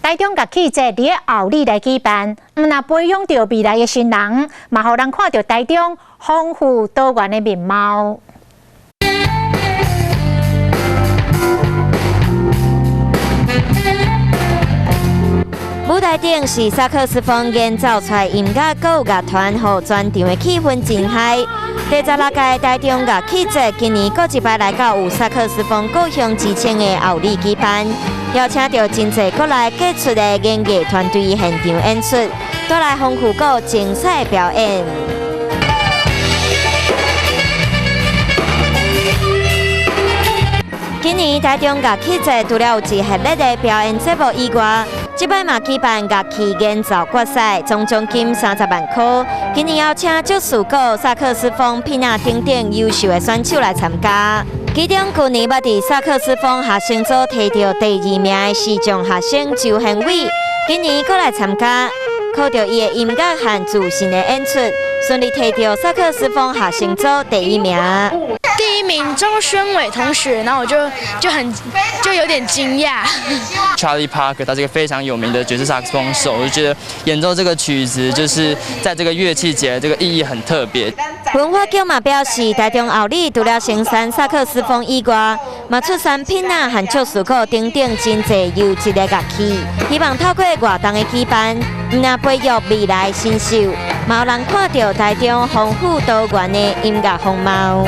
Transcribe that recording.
台中乐器节伫后里来举办，那培养着未来的新人，嘛互人看到台中丰富多元的面貌。舞台顶是萨克斯风演奏出来音乐，各有乐团，互全场的气氛真嗨。第16届台中乐器节今年搁一摆来到有萨克斯风故乡之称的后里举办，邀请到真侪国内杰出的演艺团队现场演出，带来丰富个精彩表演。今年台中乐器节除了有一系列的表演节目以外，这摆嘛举办乐器演奏决赛，总奖金30万块。今年邀请爵士鼓、萨克斯风、皮纳等等优秀的选手来参加。其中去年捌伫萨克斯风学生组摕到第2名的视障学生周宪伟，今年搁来参加，靠着伊的音乐和自信的演出，顺利摕到萨克斯风学生组第1名。第1名周宣伟同学，然后我就有点惊讶。Charlie Parker 他是一个非常有名的爵士萨克斯风手，我就觉得演奏这个曲子就是在这个乐器节这个意义很特别。文化局嘛表示，台中后里除了生产萨克斯风以外，嘛出产品啊和爵士鼓等等真侪优质的乐器，希望透过活动的举办，那培育未来新秀，嘛有人看到台中丰富多元的音乐风貌。